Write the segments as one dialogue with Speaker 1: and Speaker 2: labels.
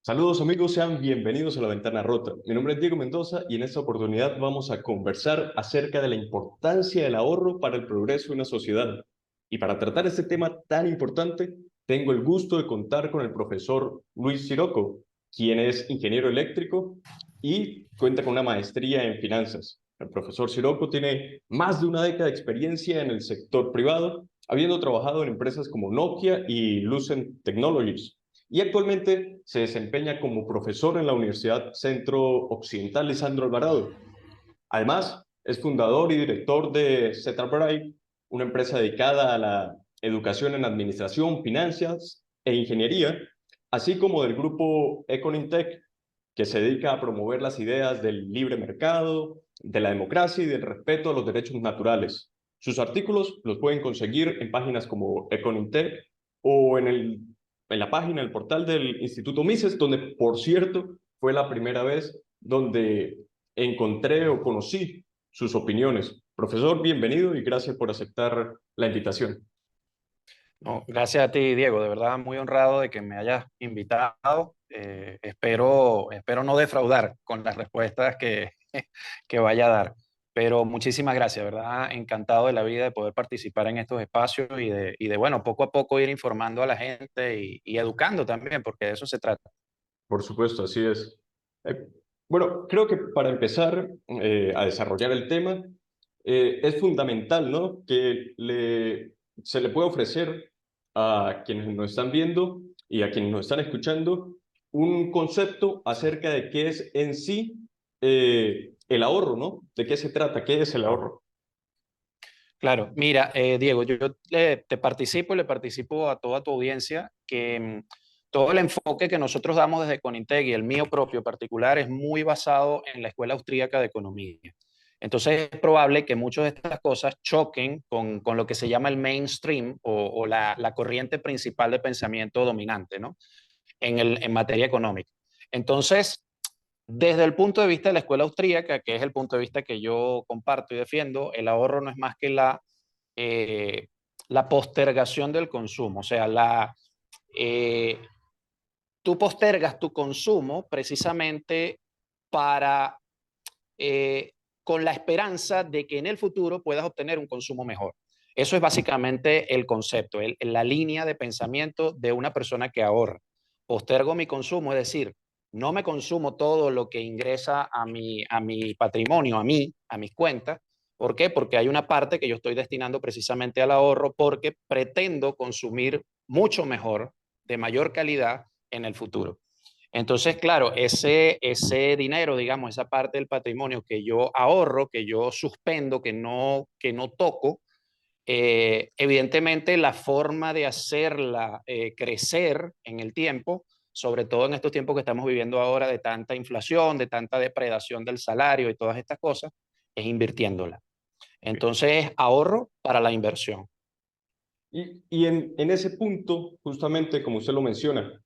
Speaker 1: Saludos amigos, sean bienvenidos a La Ventana Rota. Mi nombre es Diego Mendoza y en esta oportunidad vamos a conversar acerca de la importancia del ahorro para el progreso de una sociedad. Y para tratar este tema tan importante, tengo el gusto de contar con el profesor Luis Siroco, quien es ingeniero eléctrico y cuenta con una maestría en finanzas. El profesor Siroco tiene más de una década de experiencia en el sector privado, habiendo trabajado en empresas como Nokia y Lucent Technologies y actualmente se desempeña como profesor en la Universidad Centro Occidental Lisandro Alvarado. Además, es fundador y director de Zetabright, una empresa dedicada a la educación en administración, finanzas e ingeniería, así como del grupo Econintech, que se dedica a promover las ideas del libre mercado, de la democracia y del respeto a los derechos naturales. Sus artículos los pueden conseguir en páginas como Econintech o en la página, el portal del Instituto Mises, donde, por cierto, fue la primera vez donde encontré o conocí sus opiniones. Profesor, bienvenido y gracias por aceptar la invitación.
Speaker 2: No, gracias a ti, Diego. De verdad, muy honrado de que me hayas invitado. Espero no defraudar con las respuestas que vaya a dar. Pero muchísimas gracias, ¿verdad? Encantado de la vida de poder participar en estos espacios bueno, poco a poco ir informando a la gente y educando también, porque de eso se trata.
Speaker 1: Por supuesto, así es. Eh, bueno, creo que para empezar a desarrollar el tema, es fundamental, ¿no? Se le puede ofrecer a quienes nos están viendo y a quienes nos están escuchando un concepto acerca de qué es en sí el ahorro, ¿no? ¿De qué se trata? ¿Qué es el ahorro?
Speaker 2: Claro, mira, Diego, yo te participo y le participo a toda tu audiencia que todo el enfoque que nosotros damos desde Conintec y el mío propio particular es muy basado en la Escuela Austríaca de Economía. Entonces es probable que muchas de estas cosas choquen con lo que se llama el mainstream o la corriente principal de pensamiento dominante, ¿no? En materia económica. Entonces, desde el punto de vista de la escuela austríaca, que es el punto de vista que yo comparto y defiendo, el ahorro no es más que eh, la postergación del consumo. O sea, eh, tú postergas tu consumo precisamente para, con la esperanza de que en el futuro puedas obtener un consumo mejor. Eso es básicamente el concepto, la línea de pensamiento de una persona que ahorra. Postergo mi consumo, es decir, no me consumo todo lo que ingresa a mi patrimonio, a mis cuentas. ¿Por qué? Porque hay una parte que yo estoy destinando precisamente al ahorro porque pretendo consumir mucho mejor, de mayor calidad en el futuro. Entonces, claro, ese dinero, digamos, esa parte del patrimonio que yo ahorro, que yo suspendo, que no toco, evidentemente la forma de hacerla crecer en el tiempo, sobre todo en estos tiempos que estamos viviendo ahora de tanta inflación, de tanta depredación del salario y todas estas cosas, es invirtiéndola. Entonces, ahorro para la inversión.
Speaker 1: Y en ese punto, justamente como usted lo menciona,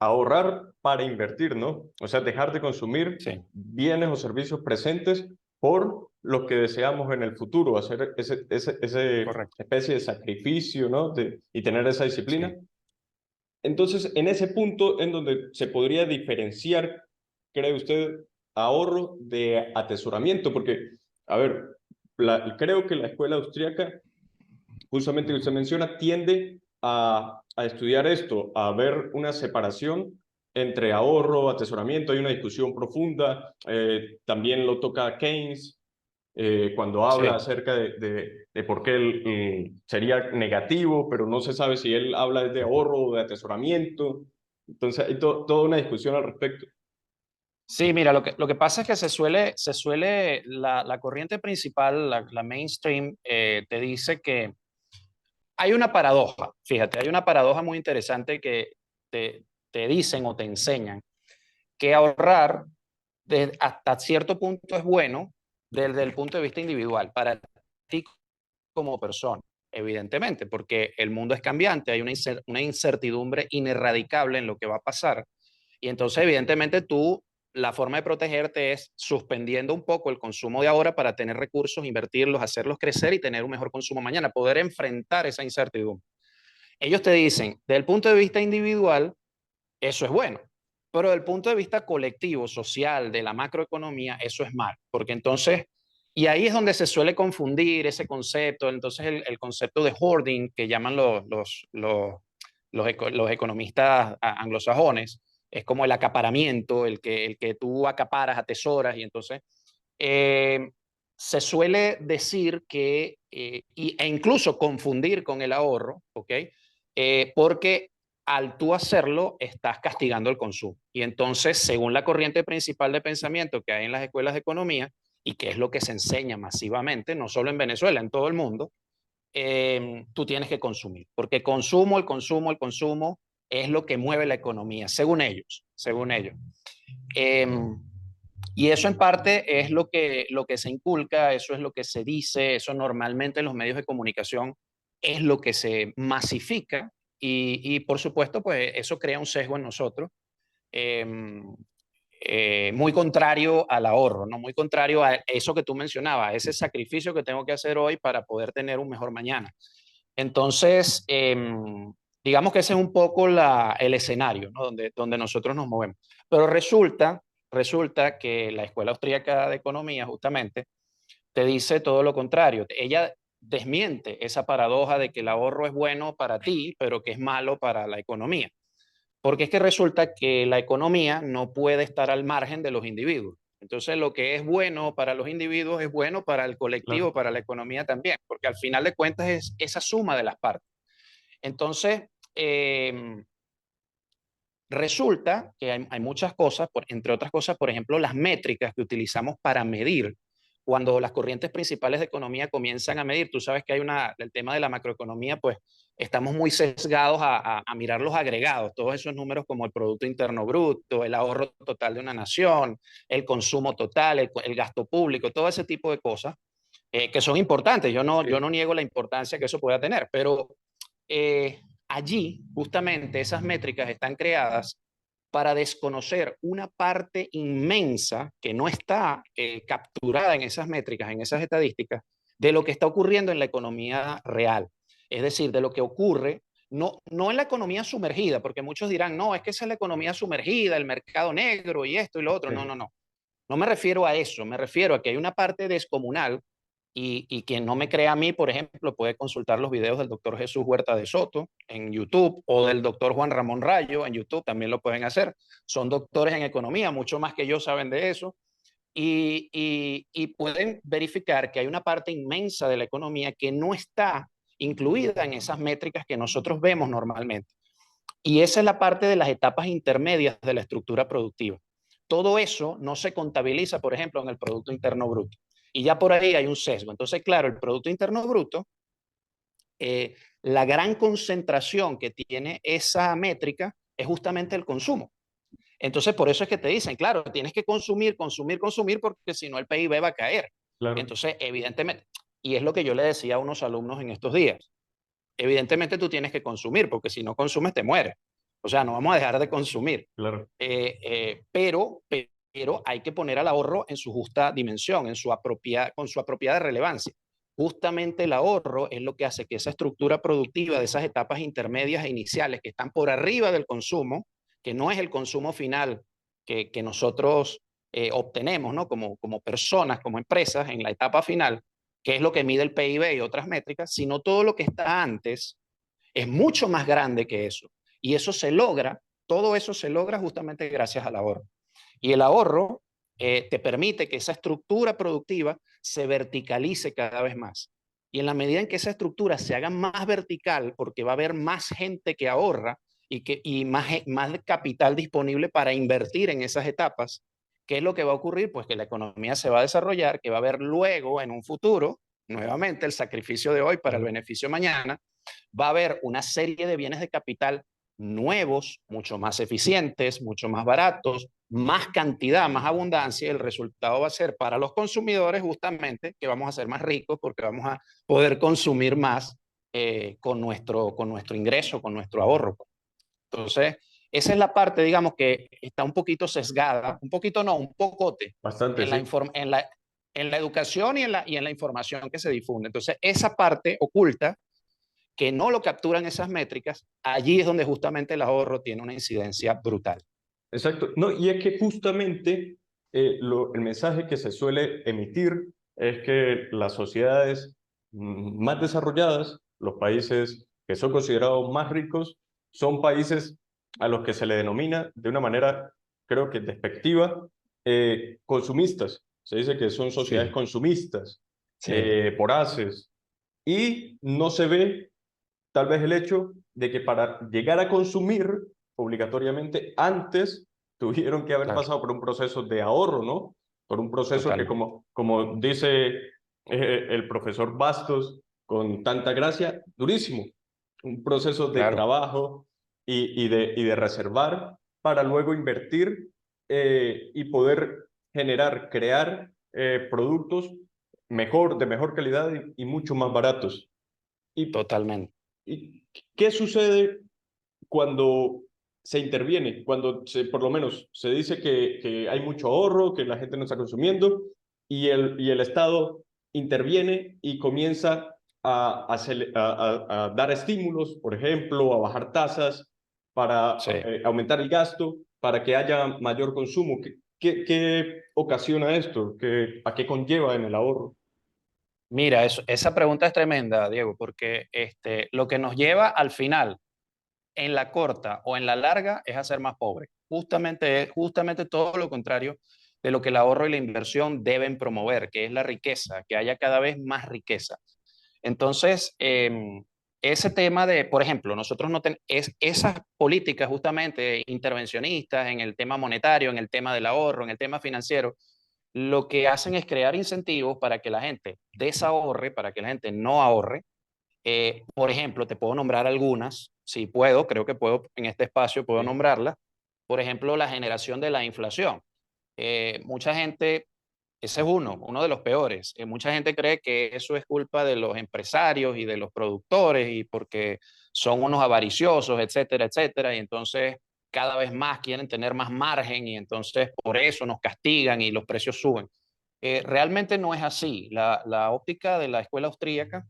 Speaker 1: ahorrar para invertir, ¿no? O sea, dejar de consumir
Speaker 2: Sí,
Speaker 1: bienes o servicios presentes por lo que deseamos en el futuro, hacer ese
Speaker 2: correcto.
Speaker 1: especie de sacrificio, ¿no? Y tener esa disciplina.
Speaker 2: Sí.
Speaker 1: Entonces, en ese punto en donde se podría diferenciar, ¿cree usted, ahorro de atesoramiento? Porque, a ver, creo que la escuela austríaca justamente que usted menciona, tiende a estudiar esto, a ver una separación entre ahorro, atesoramiento, hay una discusión profunda, también lo toca Keynes cuando habla
Speaker 2: Sí.
Speaker 1: acerca de por qué sería negativo, pero no se sabe si él habla de ahorro o de atesoramiento, entonces hay toda una discusión al respecto.
Speaker 2: Sí, mira, lo que pasa es que la corriente principal, la mainstream, te dice que hay una paradoja, fíjate, hay una paradoja muy interesante que te dicen o te enseñan que ahorrar hasta cierto punto es bueno desde el punto de vista individual, para ti como persona, evidentemente, porque el mundo es cambiante, hay una incertidumbre ineradicable en lo que va a pasar. Y entonces, evidentemente, la forma de protegerte es suspendiendo un poco el consumo de ahora para tener recursos, invertirlos, hacerlos crecer y tener un mejor consumo mañana, poder enfrentar esa incertidumbre. Ellos te dicen, desde el punto de vista individual, eso es bueno, pero desde el punto de vista colectivo, social, de la macroeconomía, eso es mal, porque entonces, y ahí es donde se suele confundir ese concepto, entonces el concepto de hoarding que llaman los economistas anglosajones, es como el acaparamiento, el que tú acaparas, atesoras, y entonces eh, se suele decir que, e incluso confundir con el ahorro, ¿ok? Porque al tú hacerlo, estás castigando el consumo. Y entonces, según la corriente principal de pensamiento que hay en las escuelas de economía, y que es lo que se enseña masivamente, no solo en Venezuela, en todo el mundo, tú tienes que consumir. Porque el consumo es lo que mueve la economía, según ellos, según ellos. Eh, y eso en parte es lo que se inculca, eso es lo que se dice, eso normalmente en los medios de comunicación es lo que se masifica y por supuesto pues eso crea un sesgo en nosotros eh, muy contrario al ahorro, ¿no? Muy contrario a eso que tú mencionabas, a ese sacrificio que tengo que hacer hoy para poder tener un mejor mañana. Entonces, digamos que ese es un poco el escenario, ¿no? donde nosotros nos movemos. Pero resulta que la Escuela Austríaca de Economía justamente te dice todo lo contrario. Ella desmiente esa paradoja de que el ahorro es bueno para ti, pero que es malo para la economía. Porque es que resulta que la economía no puede estar al margen de los individuos. Entonces, lo que es bueno para los individuos es bueno para el colectivo,
Speaker 1: Claro.
Speaker 2: para la economía también, porque al final de cuentas es esa suma de las partes. Entonces, resulta que hay muchas cosas, entre otras cosas, por ejemplo, las métricas que utilizamos para medir. Cuando las corrientes principales de economía comienzan a medir, tú sabes que hay el tema de la macroeconomía, pues estamos muy sesgados a mirar los agregados, todos esos números como el Producto Interno Bruto, el ahorro total de una nación, el consumo total, el gasto público, todo ese tipo de cosas que son importantes. Yo no
Speaker 1: Sí.
Speaker 2: niego la importancia que eso pueda tener, pero allí justamente esas métricas están creadas para desconocer una parte inmensa que no está capturada en esas métricas, en esas estadísticas, de lo que está ocurriendo en la economía real. Es decir, de lo que ocurre, no en la economía sumergida, porque muchos dirán, no, es que esa es la economía sumergida, el mercado negro y esto y lo otro. No,
Speaker 1: Sí.
Speaker 2: no, no. No me refiero a eso, me refiero a que hay una parte descomunal y quien no me crea a mí, por ejemplo, puede consultar los videos del doctor Jesús Huerta de Soto en YouTube o del doctor Juan Ramón Rayo en YouTube, también lo pueden hacer. Son doctores en economía, mucho más que yo saben de eso, y pueden verificar que hay una parte inmensa de la economía que no está incluida en esas métricas que nosotros vemos normalmente. Y esa es la parte de las etapas intermedias de la estructura productiva. Todo eso no se contabiliza, por ejemplo, en el Producto Interno Bruto. Y ya por ahí hay un sesgo. Entonces, claro, el Producto Interno Bruto, la gran concentración que tiene esa métrica es justamente el consumo. Entonces, por eso es que te dicen, claro, tienes que consumir, consumir, consumir, porque si no el PIB va a caer.
Speaker 1: Claro.
Speaker 2: Entonces, evidentemente, y es lo que yo le decía a unos alumnos en estos días, evidentemente tú tienes que consumir, porque si no consumes te mueres. O sea, no vamos a dejar de consumir.
Speaker 1: Claro.
Speaker 2: Pero hay que poner al ahorro en su justa dimensión, con su apropiada relevancia. Justamente el ahorro es lo que hace que esa estructura productiva de esas etapas intermedias e iniciales que están por arriba del consumo, que no es el consumo final que nosotros obtenemos, ¿no? Como personas, como empresas, en la etapa final, que es lo que mide el PIB y otras métricas, sino todo lo que está antes es mucho más grande que eso. Y eso se logra, todo eso se logra justamente gracias al ahorro. Y el ahorro te permite que esa estructura productiva se verticalice cada vez más. Y en la medida en que esa estructura se haga más vertical, porque va a haber más gente que ahorra y más capital disponible para invertir en esas etapas, ¿qué es lo que va a ocurrir? Pues que la economía se va a desarrollar, que va a haber luego, en un futuro, nuevamente el sacrificio de hoy para el
Speaker 1: Claro.
Speaker 2: beneficio mañana, va a haber una serie de bienes de capital nuevos, mucho más eficientes, mucho más baratos, más cantidad, más abundancia, y el resultado va a ser para los consumidores justamente que vamos a ser más ricos porque vamos a poder consumir más con nuestro ingreso, con nuestro ahorro. Entonces, esa es la parte, digamos, que está un poquito sesgada, un poquito no, un pocote
Speaker 1: Bastante,
Speaker 2: en la,
Speaker 1: sí.
Speaker 2: inform en la educación y en la información que se difunde. Entonces, esa parte oculta que no lo capturan esas métricas, allí es donde justamente el ahorro tiene una incidencia brutal.
Speaker 1: Exacto. No, y es que justamente el mensaje que se suele emitir es que las sociedades más desarrolladas, los países que son considerados más ricos, son países a los que se le denomina de una manera, creo que despectiva, consumistas. Se dice que son sociedades
Speaker 2: Sí,
Speaker 1: consumistas,
Speaker 2: sí,
Speaker 1: voraces, y no se ve tal vez el hecho de que para llegar a consumir obligatoriamente antes tuvieron que haber
Speaker 2: claro,
Speaker 1: pasado por un proceso de ahorro, ¿no? Por un proceso que
Speaker 2: totalmente.
Speaker 1: como dice el profesor Bastos con tanta gracia, durísimo. Un proceso de
Speaker 2: Claro,
Speaker 1: trabajo y de reservar para luego invertir y poder generar, crear productos de mejor calidad y mucho más baratos. ¿Y
Speaker 2: totalmente.
Speaker 1: ¿Y qué sucede cuando se interviene? Cuando por lo menos se dice que hay mucho ahorro, que la gente no está consumiendo y el Estado interviene y comienza a dar estímulos, por ejemplo, a bajar tasas para
Speaker 2: Sí.
Speaker 1: aumentar el gasto, para que haya mayor consumo. ¿Qué ocasiona esto? ¿A qué conlleva en el ahorro?
Speaker 2: Mira, esa pregunta es tremenda, Diego, porque lo que nos lleva al final, en la corta o en la larga, es a ser más pobres. Justamente todo lo contrario de lo que el ahorro y la inversión deben promover, que es la riqueza, que haya cada vez más riqueza. Entonces, ese tema de, por ejemplo, nosotros no tenemos esas políticas justamente intervencionistas en el tema monetario, en el tema del ahorro, en el tema financiero, lo que hacen es crear incentivos para que la gente desahorre, para que la gente no ahorre. Por ejemplo, te puedo nombrar algunas, si puedo, creo que puedo en este espacio, puedo
Speaker 1: Sí,
Speaker 2: nombrarlas. Por ejemplo, la generación de la inflación. Mucha gente, ese es uno de los peores. Mucha gente cree que eso es culpa de los empresarios y de los productores y porque son unos avariciosos, etcétera, etcétera. Y entonces cada vez más quieren tener más margen y entonces por eso nos castigan y los precios suben. Realmente no es así. La óptica de la escuela austríaca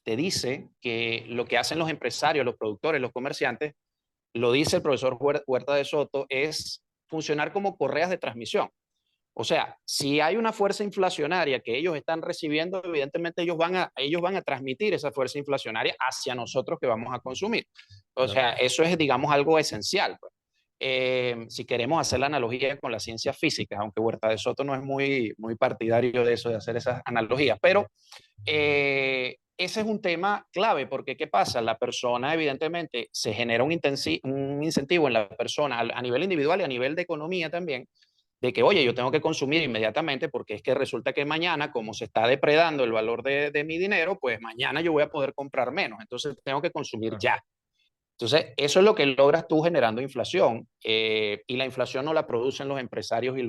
Speaker 2: te dice que lo que hacen los empresarios, los productores, los comerciantes, lo dice el profesor Huerta de Soto, es funcionar como correas de transmisión. O sea, si hay una fuerza inflacionaria que ellos están recibiendo, evidentemente ellos van a transmitir esa fuerza inflacionaria hacia nosotros que vamos a consumir. O
Speaker 1: claro.
Speaker 2: sea, eso es, digamos, algo esencial. Pues. Si queremos hacer la analogía con la ciencia física, aunque Huerta de Soto no es muy partidario de eso, de hacer esas analogías, pero ese es un tema clave porque ¿qué pasa? La persona evidentemente se genera un incentivo en la persona a nivel individual y a nivel de economía también, de que, oye, yo tengo que consumir inmediatamente porque es que resulta que mañana, como se está depredando el valor de mi dinero, pues mañana yo voy a poder comprar menos, entonces tengo que consumir
Speaker 1: Claro.
Speaker 2: ya. Entonces, eso es lo que logras tú generando inflación y la inflación no la producen los empresarios y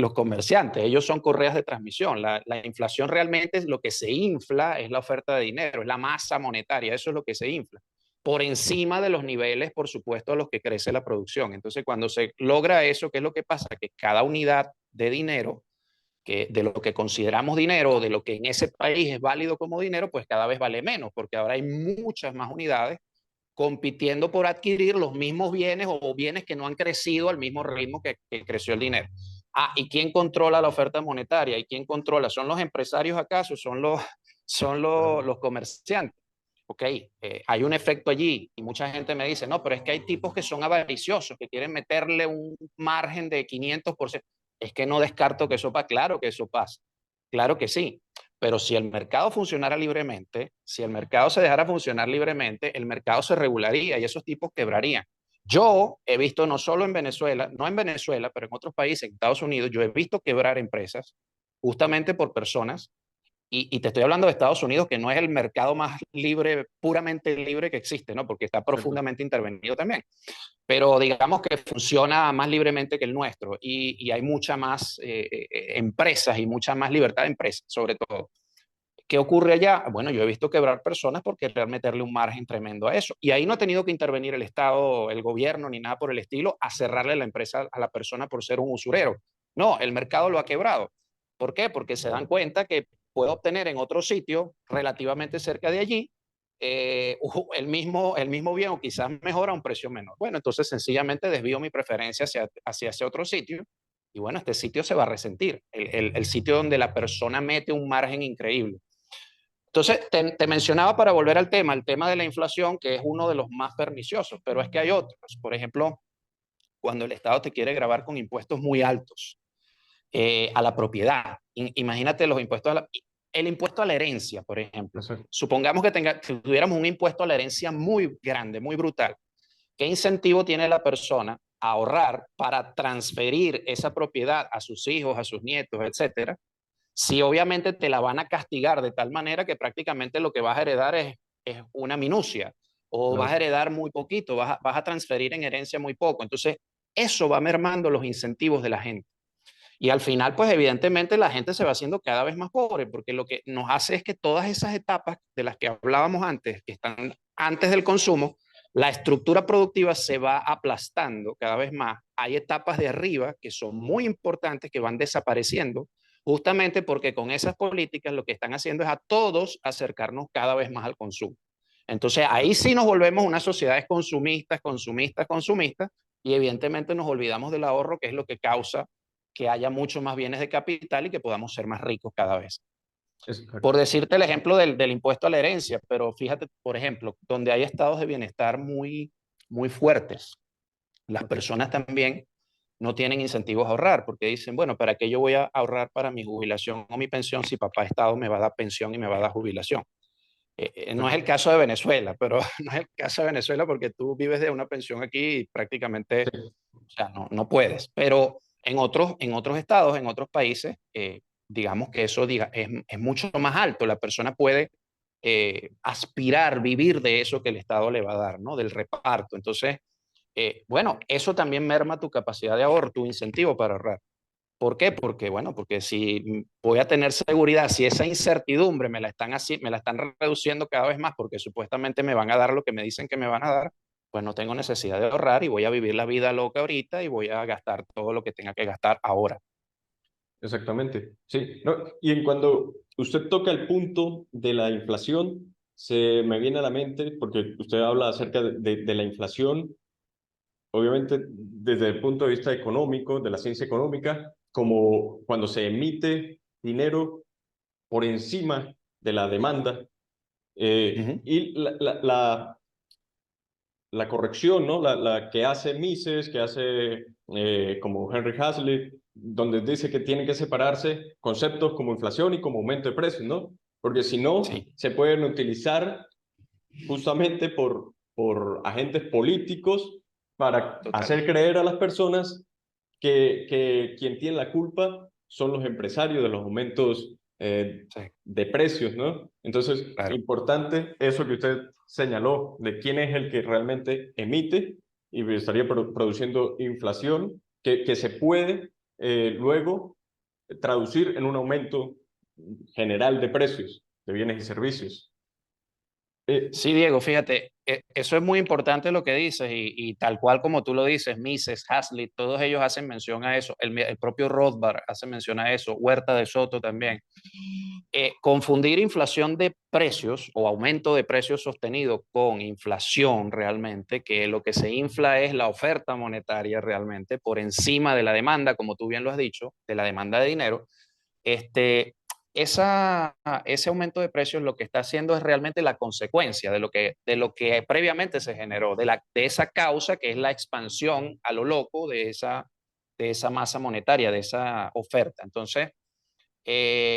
Speaker 2: los comerciantes, ellos son correas de transmisión. La inflación realmente es lo que se infla, es la oferta de dinero, es la masa monetaria, eso es lo que se infla, por encima de los niveles, por supuesto, a los que crece la producción. Entonces, cuando se logra eso, ¿qué es lo que pasa? Que cada unidad de dinero, que de lo que consideramos dinero, de lo que en ese país es válido como dinero, pues cada vez vale menos, porque ahora hay muchas más unidades compitiendo por adquirir los mismos bienes o bienes que no han crecido al mismo ritmo que creció el dinero. Ah, ¿y quién controla la oferta monetaria? ¿Y quién controla? ¿Son los empresarios acaso? ¿Son los comerciantes? Ok, hay un efecto allí y mucha gente me dice, no, pero es que hay tipos que son avariciosos, que quieren meterle un margen de 500%. Es que no descarto que eso pasa, claro que eso pasa, claro que sí, pero si el mercado funcionara libremente, si el mercado se dejara funcionar libremente, el mercado se regularía y esos tipos quebrarían. Yo he visto no solo en Venezuela, no en Venezuela, pero en otros países, en Estados Unidos, yo he visto quebrar empresas justamente por personas y te estoy hablando de Estados Unidos, que no es el mercado más libre, puramente libre que existe, ¿no? Porque está
Speaker 1: Exacto.
Speaker 2: profundamente intervenido también. Pero digamos que funciona más libremente que el nuestro y hay mucha más empresas y mucha más libertad de empresas, sobre todo. ¿Qué ocurre allá? Bueno, yo he visto quebrar personas por querer meterle un margen tremendo a eso. Y ahí no ha tenido que intervenir el Estado, el gobierno, ni nada por el estilo, a cerrarle la empresa a la persona por ser un usurero. No, el mercado lo ha quebrado. ¿Por qué? Porque se dan cuenta que puede obtener en otro sitio, relativamente cerca de allí, el mismo bien o quizás mejor a un precio menor. Bueno, entonces sencillamente desvío mi preferencia hacia ese otro sitio y bueno, este sitio se va a resentir, el sitio donde la persona mete un margen increíble. Entonces, te mencionaba para volver al tema, el tema de la inflación, que es uno de los más perniciosos, pero es que hay otros. Por ejemplo, cuando el Estado te quiere grabar con impuestos muy altos a la propiedad. Imagínate los impuestos el impuesto a la herencia, por ejemplo.
Speaker 1: Exacto.
Speaker 2: Supongamos que tuviéramos un impuesto a la herencia muy grande, muy brutal. ¿Qué incentivo tiene la persona a ahorrar para transferir esa propiedad a sus hijos, a sus nietos, etcétera? Si obviamente te la van a castigar de tal manera que prácticamente lo que vas a heredar es una minucia o vas a
Speaker 1: Claro.
Speaker 2: heredar muy poquito, vas a transferir en herencia muy poco. Entonces, eso va mermando los incentivos de la gente. Y al final, pues evidentemente la gente se va haciendo cada vez más pobre, porque lo que nos hace es que todas esas etapas de las que hablábamos antes, que están antes del consumo, la estructura productiva se va aplastando cada vez más. Hay etapas de arriba que son muy importantes, que van desapareciendo, justamente porque con esas políticas lo que están haciendo es a todos acercarnos cada vez más al consumo. Entonces ahí sí nos volvemos unas sociedades consumistas, consumistas, consumistas, y evidentemente nos olvidamos del ahorro, que es lo que causa que haya muchos más bienes de capital y que podamos ser más ricos cada vez. Por
Speaker 1: Exacto.
Speaker 2: decirte el ejemplo del impuesto a la herencia, pero fíjate, por ejemplo, donde hay estados de bienestar muy fuertes, las personas también no tienen incentivos a ahorrar, porque dicen, bueno, ¿para qué yo voy a ahorrar para mi jubilación o mi pensión si papá Estado me va a dar pensión y me va a dar jubilación? No es el caso de Venezuela, pero no es el caso de Venezuela porque tú vives de una pensión aquí y prácticamente,
Speaker 1: Sí,
Speaker 2: o sea, no puedes. Pero en otros estados, en otros países, digamos que eso es mucho más alto. La persona puede aspirar, vivir de eso que el Estado le va a dar, ¿no? Del reparto. Entonces, bueno, eso también merma tu capacidad de ahorro, tu incentivo para ahorrar. ¿Por qué? Porque, bueno, porque si voy a tener seguridad, si esa incertidumbre me la están reduciendo cada vez más porque supuestamente me van a dar lo que me dicen que me van a dar, pues no tengo necesidad de ahorrar y voy a vivir la vida loca ahorita y voy a gastar todo lo que tenga que gastar ahora.
Speaker 1: exactamente. Sí. No, y en cuando usted toca el punto de la inflación, se me viene a la mente, porque usted habla acerca de la inflación, obviamente desde el punto de vista económico, de la ciencia económica, como cuando se emite dinero por encima de la demanda,
Speaker 2: Ujú.
Speaker 1: y la corrección, ¿no? La que hace Mises, que hace como Henry Hazlitt, donde dice que tienen que separarse conceptos como inflación y como aumento de precios, ¿no? Porque si no,
Speaker 2: Sí,
Speaker 1: se pueden utilizar justamente por agentes políticos para
Speaker 2: total.
Speaker 1: hacer creer a las personas que quien tiene la culpa son los empresarios de los aumentos
Speaker 2: Sí,
Speaker 1: de precios, ¿no? Entonces,
Speaker 2: claro.
Speaker 1: importante eso que usted señaló, de quién es el que realmente emite y estaría produciendo inflación que se puede luego traducir en un aumento general de precios de bienes y servicios. Eh,
Speaker 2: Sí, Diego, fíjate, eso es muy importante lo que dices y tal cual como tú lo dices, Mises, Hazlitt, todos ellos hacen mención a eso, el propio Rothbard hace mención a eso, Huerta de Soto también. Confundir inflación de precios o aumento de precios sostenido con inflación realmente, que lo que se infla es la oferta monetaria realmente por encima de la demanda, como tú bien lo has dicho, de la demanda de dinero, este, ese aumento de precios lo que está haciendo es realmente la consecuencia de lo que previamente se generó, de esa causa que es la expansión a lo loco de esa masa monetaria, de esa oferta. Entonces,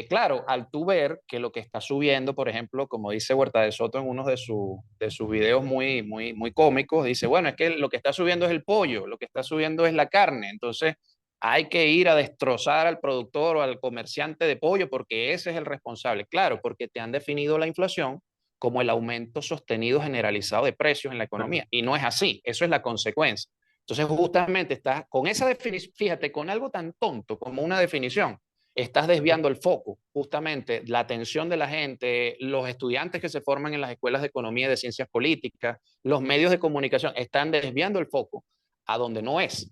Speaker 2: claro, al tú ver que lo que está subiendo, por ejemplo, como dice Huerta de Soto en uno de sus videos muy cómicos, dice, bueno, es que lo que está subiendo es el pollo, lo que está subiendo es la carne, entonces hay que ir a destrozar al productor o al comerciante de pollo porque ese es el responsable. Claro, porque te han definido la inflación como el aumento sostenido generalizado de precios en la economía y no es así, eso es la consecuencia. Entonces, justamente estás con esa definición, fíjate, con algo tan tonto como una definición estás desviando el foco, justamente la atención de la gente, los estudiantes que se forman en las escuelas de economía y de ciencias políticas, los medios de comunicación, están desviando el foco a donde no es.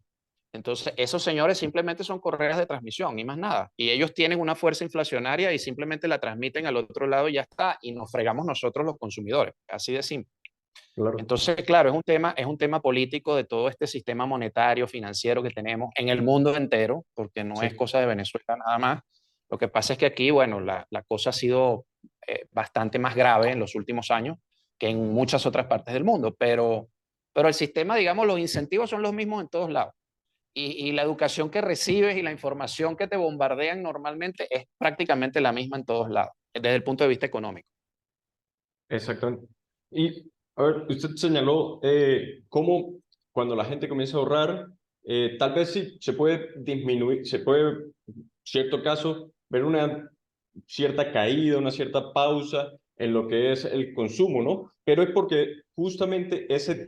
Speaker 2: Entonces, esos señores simplemente son correas de transmisión y más nada. Y ellos tienen una fuerza inflacionaria y simplemente la transmiten al otro lado y ya está. Y nos fregamos nosotros los consumidores. Así de simple.
Speaker 1: Claro,
Speaker 2: Entonces, claro, es un tema político de todo este sistema monetario, financiero que tenemos en el mundo entero, porque no es
Speaker 1: sí,
Speaker 2: cosa de Venezuela nada más. Lo que pasa es que aquí, bueno, la cosa ha sido bastante más grave en los últimos años que en muchas otras partes del mundo, pero el sistema, digamos, los incentivos son los mismos en todos lados. Y la educación que recibes y la información que te bombardean normalmente es prácticamente la misma en todos lados, desde el punto de vista económico.
Speaker 1: exactamente. Y, a ver, usted señaló cómo cuando la gente comienza a ahorrar, tal vez sí se puede disminuir, se puede, cierto caso, ver una cierta caída, una cierta pausa en lo que es el consumo, ¿no? Pero es porque justamente ese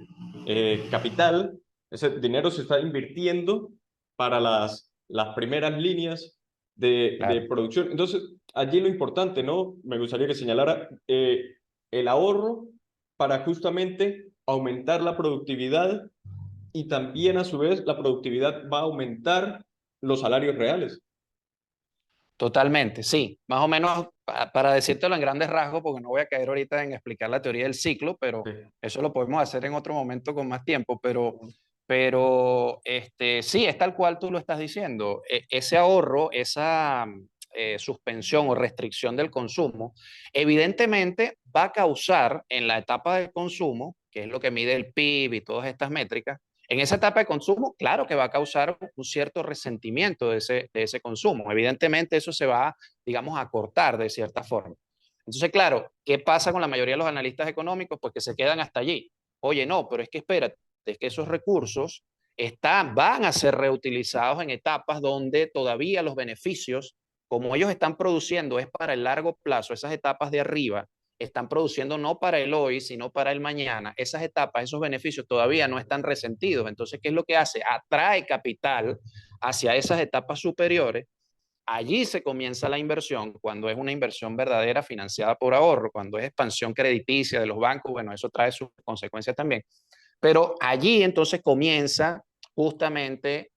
Speaker 1: capital, ese dinero se está invirtiendo para las primeras líneas de
Speaker 2: Claro.
Speaker 1: producción. Entonces, allí lo importante, ¿no? Me gustaría que señalara el ahorro para justamente aumentar la productividad y también a su vez la productividad va a aumentar los salarios reales.
Speaker 2: Totalmente, sí. Más o menos, para decírtelo en grandes rasgos, porque no voy a caer ahorita en explicar la teoría del ciclo, pero
Speaker 1: Sí,
Speaker 2: eso lo podemos hacer en otro momento con más tiempo. Pero sí, es tal cual tú lo estás diciendo. Ese ahorro, esa suspensión o restricción del consumo, evidentemente va a causar en la etapa del consumo, que es lo que mide el PIB y todas estas métricas, en esa etapa de consumo, claro que va a causar un cierto resentimiento de ese consumo. Evidentemente eso se va, digamos, a cortar de cierta forma. Entonces, claro, ¿qué pasa con la mayoría de los analistas económicos? Pues que se quedan hasta allí. Oye, no, pero es que espérate, es que esos recursos van a ser reutilizados en etapas donde todavía los beneficios, como ellos están produciendo, es para el largo plazo, esas etapas de arriba, están produciendo no para el hoy, sino para el mañana, esas etapas, esos beneficios todavía no están resentidos. Entonces, ¿qué es lo que hace? Atrae capital hacia esas etapas superiores. Allí se comienza la inversión, cuando es una inversión verdadera financiada por ahorro, cuando es expansión crediticia de los bancos, bueno, eso trae sus consecuencias también. Pero allí entonces comienza justamente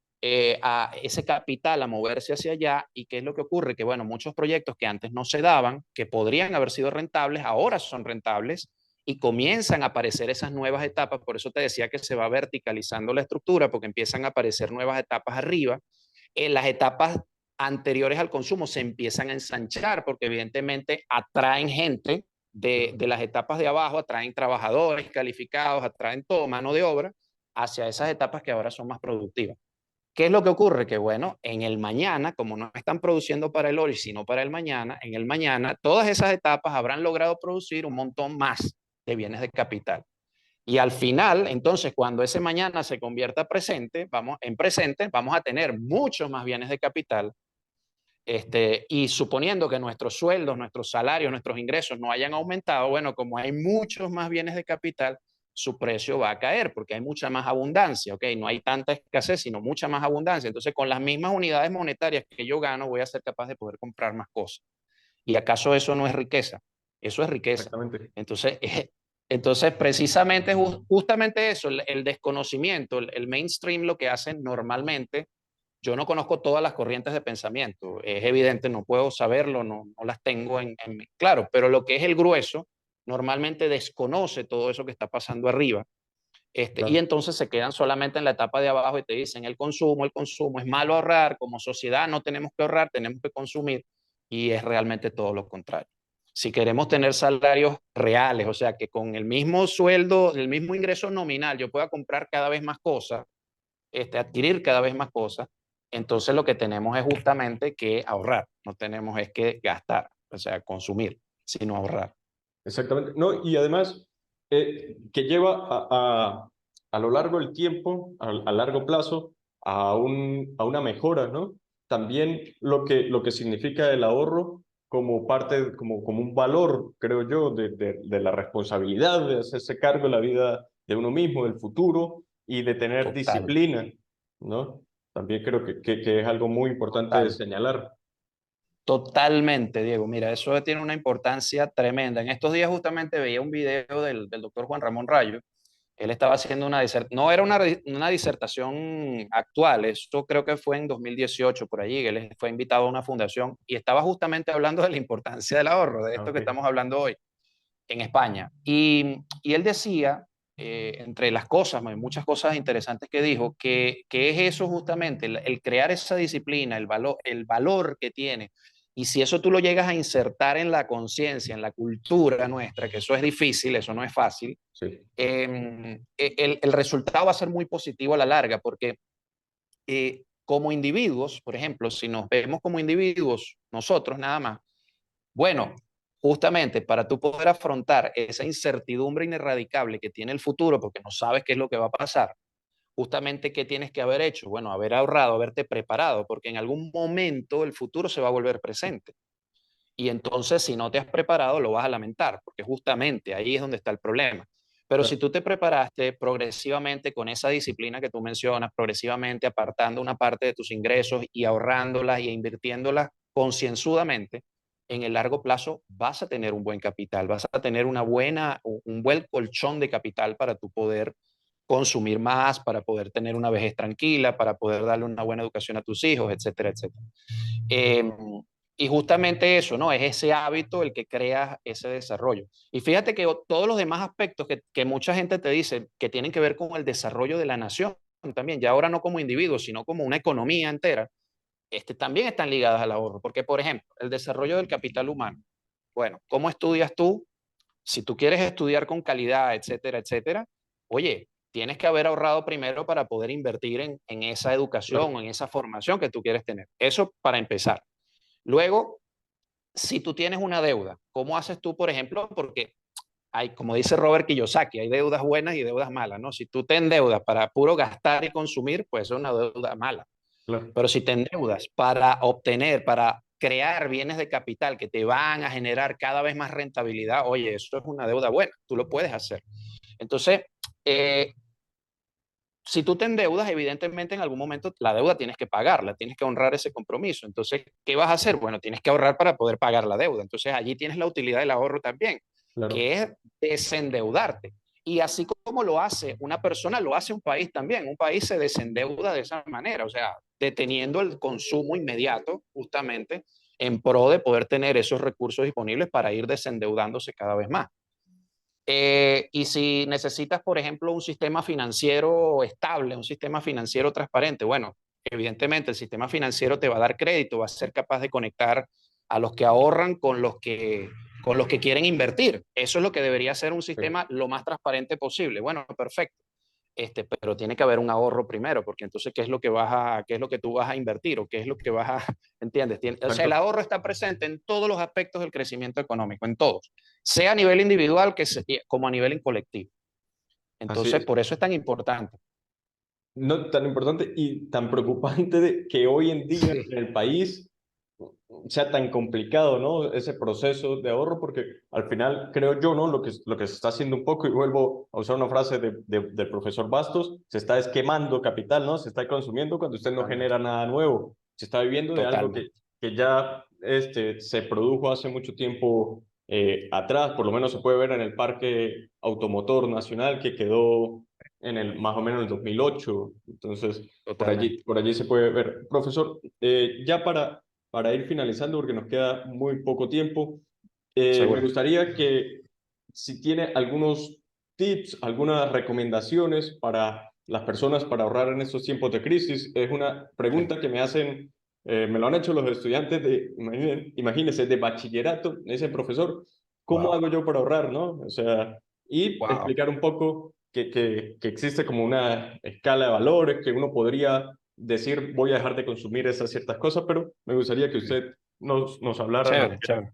Speaker 2: a ese capital a moverse hacia allá. ¿Y qué es lo que ocurre? Que bueno, muchos proyectos que antes no se daban, que podrían haber sido rentables, ahora son rentables y comienzan a aparecer esas nuevas etapas. Por eso te decía que se va verticalizando la estructura, porque empiezan a aparecer nuevas etapas arriba. En las etapas anteriores al consumo se empiezan a ensanchar, porque evidentemente atraen gente de las etapas de abajo, atraen trabajadores calificados, atraen toda mano de obra hacia esas etapas que ahora son más productivas. ¿Qué es lo que ocurre? Que bueno, en el mañana, como no están produciendo para el hoy, sino para el mañana, en el mañana todas esas etapas habrán logrado producir un montón más de bienes de capital. Y al final, entonces, cuando ese mañana se convierta en presente, vamos a tener muchos más bienes de capital. Y suponiendo que nuestros sueldos, nuestros salarios, nuestros ingresos no hayan aumentado, bueno, como hay muchos más bienes de capital, su precio va a caer porque hay mucha más abundancia, ¿ok? No hay tanta escasez, sino mucha más abundancia. Entonces, con las mismas unidades monetarias que yo gano, voy a ser capaz de poder comprar más cosas. ¿Y acaso eso no es riqueza? Eso es riqueza.
Speaker 1: exactamente.
Speaker 2: Entonces, entonces precisamente, justamente eso, el desconocimiento, el mainstream lo que hacen normalmente, yo no conozco todas las corrientes de pensamiento, es evidente, no puedo saberlo, no las tengo claro, pero lo que es el grueso, normalmente desconoce todo eso que está pasando arriba. Y
Speaker 1: Claro.
Speaker 2: entonces se quedan solamente en la etapa de abajo y te dicen el consumo, es malo ahorrar, como sociedad no tenemos que ahorrar, tenemos que consumir, y es realmente todo lo contrario. Si queremos tener salarios reales, o sea, que con el mismo sueldo, el mismo ingreso nominal, yo pueda comprar cada vez más cosas, adquirir cada vez más cosas, entonces lo que tenemos es justamente que ahorrar, no tenemos es que gastar, o sea, consumir, sino ahorrar.
Speaker 1: Exactamente. No, y además, que lleva a lo largo del tiempo, a largo plazo, a una mejora, ¿no? También lo que significa el ahorro como parte, como un valor, creo yo, de la responsabilidad de hacerse cargo de la vida de uno mismo, del futuro y de tener
Speaker 2: Total,
Speaker 1: disciplina, ¿no? También creo que es algo muy importante de
Speaker 2: total.
Speaker 1: señalar.
Speaker 2: Totalmente, Diego. Mira, eso tiene una importancia tremenda. En estos días justamente veía un video del doctor Juan Ramón Rayo, Él estaba haciendo no era una disertación actual, esto creo que fue en 2018 por allí, él fue invitado a una fundación y estaba justamente hablando de la importancia del ahorro, de
Speaker 1: Ah,
Speaker 2: esto que
Speaker 1: ok.
Speaker 2: estamos hablando hoy en España. Y él decía, entre las cosas, muchas cosas interesantes que dijo, que es eso justamente, el crear esa disciplina, el valor que tiene. Y si eso tú lo llegas a insertar en la conciencia, en la cultura nuestra, que eso es difícil, eso no es fácil,
Speaker 1: Sí,
Speaker 2: el resultado va a ser muy positivo a la larga, porque como individuos, por ejemplo, si nos vemos como individuos, nosotros nada más, bueno, justamente para tú poder afrontar esa incertidumbre ineradicable que tiene el futuro, porque no sabes qué es lo que va a pasar, justamente qué tienes que haber hecho, bueno, haber ahorrado, haberte preparado, porque en algún momento el futuro se va a volver presente. Y entonces, si no te has preparado, lo vas a lamentar, porque justamente ahí es donde está el problema. Pero si
Speaker 1: claro,
Speaker 2: tú te preparaste progresivamente con esa disciplina que tú mencionas, progresivamente apartando una parte de tus ingresos y ahorrándolas y invirtiéndolas concienzudamente, en el largo plazo vas a tener un buen capital, vas a tener un buen colchón de capital para tu poder consumir más, para poder tener una vejez tranquila, para poder darle una buena educación a tus hijos, etcétera, etcétera. Eh, y justamente eso, ¿no? Es ese hábito el que crea ese desarrollo. Y fíjate que todos los demás aspectos que mucha gente te dice que tienen que ver con el desarrollo de la nación también, ya ahora no como individuos, sino como una economía entera, también están ligadas al ahorro. Porque, por ejemplo, el desarrollo del capital humano. Bueno, ¿cómo estudias tú? Si tú quieres estudiar con calidad, etcétera, etcétera, oye, tienes que haber ahorrado primero para poder invertir en esa educación
Speaker 1: claro.
Speaker 2: o en esa formación que tú quieres tener. Eso para empezar. Luego, si tú tienes una deuda, ¿cómo haces tú, por ejemplo? Porque hay, como dice Robert Kiyosaki, hay deudas buenas y deudas malas, ¿no? Si tú te endeudas para puro gastar y consumir, pues es una deuda mala.
Speaker 1: Claro.
Speaker 2: Pero si te endeudas para obtener, para crear bienes de capital que te van a generar cada vez más rentabilidad, oye, eso es una deuda buena, tú lo puedes hacer. Entonces, eh, si tú te endeudas, evidentemente en algún momento la deuda tienes que pagarla, tienes que honrar ese compromiso. Entonces, ¿qué vas a hacer? Bueno, tienes que ahorrar para poder pagar la deuda. Entonces, allí tienes la utilidad del ahorro también,
Speaker 1: Claro.
Speaker 2: que es desendeudarte. Y así como lo hace una persona, lo hace un país también. Un país se desendeuda de esa manera, o sea, deteniendo el consumo inmediato, justamente, en pro de poder tener esos recursos disponibles para ir desendeudándose cada vez más. Y si necesitas, por ejemplo, un sistema financiero estable, un sistema financiero transparente, bueno, evidentemente el sistema financiero te va a dar crédito, va a ser capaz de conectar a los que ahorran con los que quieren invertir. Eso es lo que debería ser un
Speaker 1: Sí.
Speaker 2: sistema lo más transparente posible. Bueno, perfecto. Pero tiene que haber un ahorro primero, porque entonces, ¿qué es lo que tú vas a invertir o qué es lo que vas a, entiendes? O sea, el
Speaker 1: Exacto.
Speaker 2: ahorro está presente en todos los aspectos del crecimiento económico, en todos, sea a nivel individual como a nivel colectivo.
Speaker 1: Así
Speaker 2: Entonces,
Speaker 1: es.
Speaker 2: por eso es tan importante.
Speaker 1: No tan importante y tan preocupante de que hoy en día
Speaker 2: Sí,
Speaker 1: en el país sea tan complicado, ¿no? Ese proceso de ahorro, porque al final creo yo, ¿no? Lo que se está haciendo un poco, y vuelvo a usar una frase del profesor Bastos, se está esquemando capital, ¿no? Se está consumiendo cuando usted no
Speaker 2: totalmente,
Speaker 1: genera nada nuevo. Se está viviendo de algo
Speaker 2: totalmente.
Speaker 1: que ya se produjo hace mucho tiempo atrás, por lo menos se puede ver en el Parque Automotor Nacional que quedó más o menos en el 2008. Entonces,
Speaker 2: Totalmente.
Speaker 1: por allí se puede ver. Profesor, ya para ir finalizando, porque nos queda muy poco tiempo, me
Speaker 2: Seguro.
Speaker 1: gustaría que si tiene algunos tips, algunas recomendaciones para las personas para ahorrar en estos tiempos de crisis. Es una
Speaker 2: Sí.
Speaker 1: pregunta que me hacen, me lo han hecho los estudiantes imagínense, de bachillerato. Me dicen, profesor, ¿cómo
Speaker 2: Wow.
Speaker 1: hago yo para ahorrar, no? O sea, y
Speaker 2: Wow.
Speaker 1: explicar un poco que existe como una escala de valores, que uno podría decir, voy a dejar de consumir esas ciertas cosas, pero me gustaría que usted nos hablara lo
Speaker 2: Chévere,
Speaker 1: que era.
Speaker 2: chévere.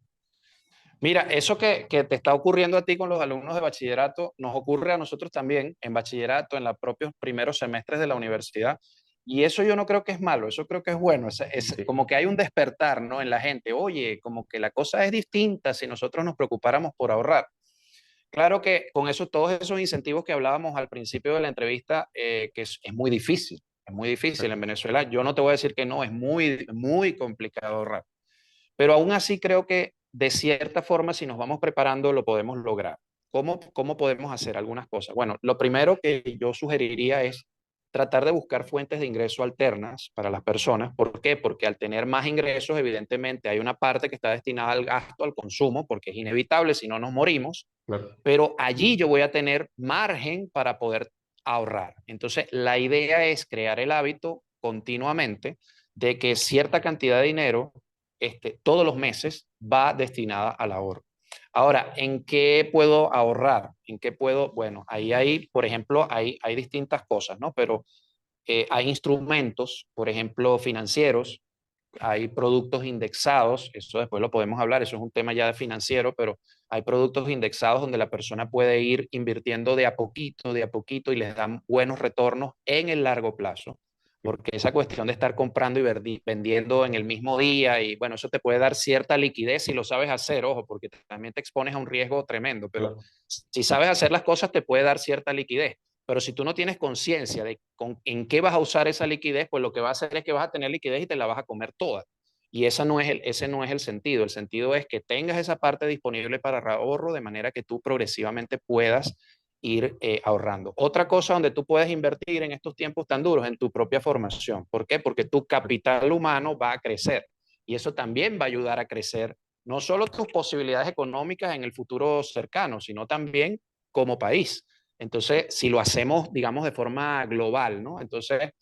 Speaker 2: Mira, eso que te está ocurriendo a ti con los alumnos de bachillerato, nos ocurre a nosotros también en bachillerato, en los propios primeros semestres de la universidad. Y eso yo no creo que es malo, eso creo que es bueno.
Speaker 1: Sí,
Speaker 2: Como que hay un despertar, ¿no? En la gente. Oye, como que la cosa es distinta si nosotros nos preocupáramos por ahorrar. Claro que con eso, todos esos incentivos que hablábamos al principio de la entrevista, que es muy difícil, es muy difícil en
Speaker 1: exacto.
Speaker 2: Venezuela. Yo no te voy a decir que no, es muy, muy complicado ahorrar. Pero aún así creo que de cierta forma, si nos vamos preparando, lo podemos lograr. ¿cómo podemos hacer algunas cosas? Bueno, lo primero que yo sugeriría es tratar de buscar fuentes de ingreso alternas para las personas. ¿Por qué? Porque al tener más ingresos, evidentemente hay una parte que está destinada al gasto, al consumo, porque es inevitable, si no nos morimos,
Speaker 1: Claro.
Speaker 2: pero allí yo voy a tener margen para poder ahorrar. Entonces, la idea es crear el hábito continuamente de que cierta cantidad de dinero todos los meses va destinada al ahorro. Ahora, ¿en qué puedo ahorrar? ¿En qué puedo? Bueno, ahí hay, por ejemplo, hay distintas cosas, ¿no? Pero hay instrumentos, por ejemplo, financieros, hay productos indexados, eso después lo podemos hablar, eso es un tema ya de financiero, pero hay productos indexados donde la persona puede ir invirtiendo de a poquito y les dan buenos retornos en el largo plazo, porque esa cuestión de estar comprando y vendiendo en el mismo día y bueno, eso te puede dar cierta liquidez si lo sabes hacer, ojo, porque también te expones a un riesgo tremendo, pero
Speaker 1: Claro.
Speaker 2: si sabes hacer las cosas te puede dar cierta liquidez. Pero si tú no tienes conciencia de en qué vas a usar esa liquidez, pues lo que va a hacer es que vas a tener liquidez y te la vas a comer toda. Y ese no es el sentido. El sentido es que tengas esa parte disponible para ahorro de manera que tú progresivamente puedas ir ahorrando. Otra cosa donde tú puedes invertir en estos tiempos tan duros, en tu propia formación. ¿Por qué? Porque tu capital humano va a crecer y eso también va a ayudar a crecer no solo tus posibilidades económicas en el futuro cercano, sino también como país. Entonces, si lo hacemos, digamos, de forma global, ¿no? Entonces,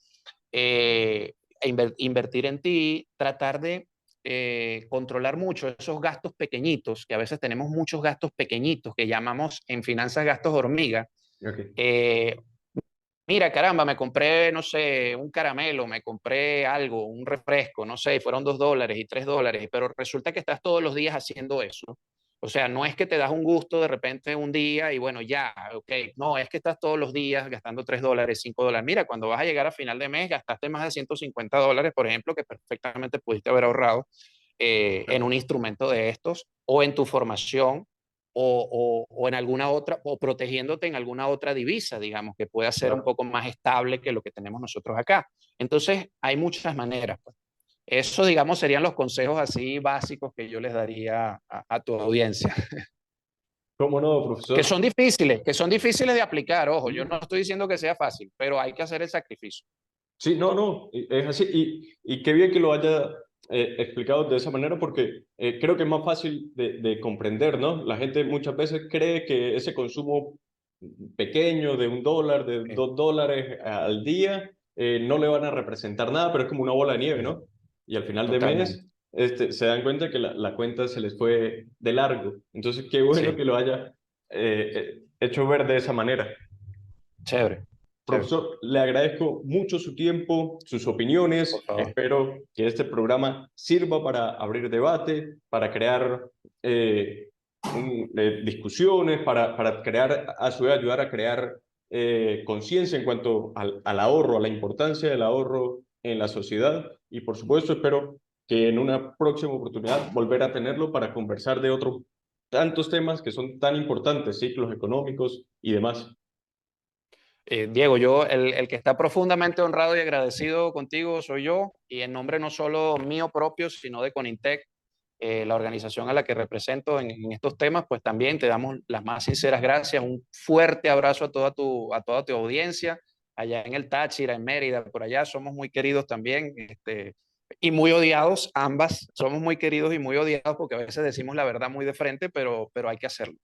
Speaker 2: invertir en ti, tratar de controlar mucho esos gastos pequeñitos, que a veces tenemos muchos gastos pequeñitos que llamamos en finanzas gastos hormiga.
Speaker 1: Ok.
Speaker 2: Eh, Mira, caramba, me compré, no sé, un caramelo, me compré algo, un refresco, no sé, fueron $2 y $3, pero resulta que estás todos los días haciendo eso. O sea, no es que te das un gusto de repente un día y bueno, ya, ok, no, es que estás todos los días gastando $3, $5. Mira, cuando vas a llegar a final de mes, gastaste más de $150, por ejemplo, que perfectamente pudiste haber ahorrado en un instrumento de estos o en tu formación o en alguna otra, o protegiéndote en alguna otra divisa, digamos, que pueda ser un
Speaker 1: Claro.
Speaker 2: poco más estable que lo que tenemos nosotros acá. Entonces, hay muchas maneras, pues. Eso, digamos, serían los consejos así básicos que yo les daría a tu audiencia,
Speaker 1: ¿Cómo no, profesor?
Speaker 2: que son difíciles de aplicar, ojo, yo
Speaker 1: Sí.
Speaker 2: no estoy diciendo que sea fácil, pero hay que hacer el sacrificio.
Speaker 1: Sí, no, no, es así. Y qué bien que lo haya explicado de esa manera porque creo que es más fácil de comprender, ¿no? La gente muchas veces cree que ese consumo pequeño de $1, de
Speaker 2: Sí,
Speaker 1: $2 al día, no le van a representar nada, pero es como una bola de nieve,
Speaker 2: sí,
Speaker 1: ¿no? Y al final de mes
Speaker 2: totalmente.
Speaker 1: se dan cuenta que la cuenta se les fue de largo. Entonces, qué bueno
Speaker 2: Sí,
Speaker 1: que lo haya hecho ver de esa manera.
Speaker 2: chévere, chévere,
Speaker 1: Profesor, le agradezco mucho su tiempo, sus
Speaker 2: por
Speaker 1: opiniones.
Speaker 2: favor.
Speaker 1: Espero que este programa sirva para abrir debate, para crear discusiones, para crear, a su vez, ayudar a crear conciencia en cuanto al ahorro, a la importancia del ahorro en la sociedad. Y por supuesto, espero que en una próxima oportunidad volver a tenerlo para conversar de otros tantos temas que son tan importantes, ciclos económicos y demás.
Speaker 2: Diego, el que está profundamente honrado y agradecido contigo soy yo, y en nombre no solo mío propio, sino de Conintec, la organización a la que represento en estos temas, pues también te damos las más sinceras gracias. Un fuerte abrazo a toda tu audiencia, allá en el Táchira, en Mérida, por allá somos muy queridos también, y muy odiados, ambas, somos muy queridos y muy odiados porque a veces decimos la verdad muy de frente, pero hay que hacerlo.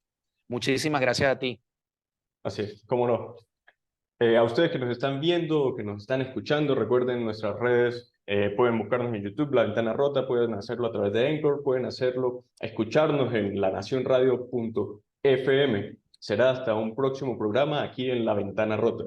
Speaker 2: Muchísimas gracias a ti.
Speaker 1: Así es, cómo no. A ustedes que nos están viendo o que nos están escuchando, recuerden nuestras redes, pueden buscarnos en YouTube, La Ventana Rota, pueden hacerlo a través de Anchor, pueden hacerlo, escucharnos en lanacionradio.fm. Será hasta un próximo programa aquí en La Ventana Rota.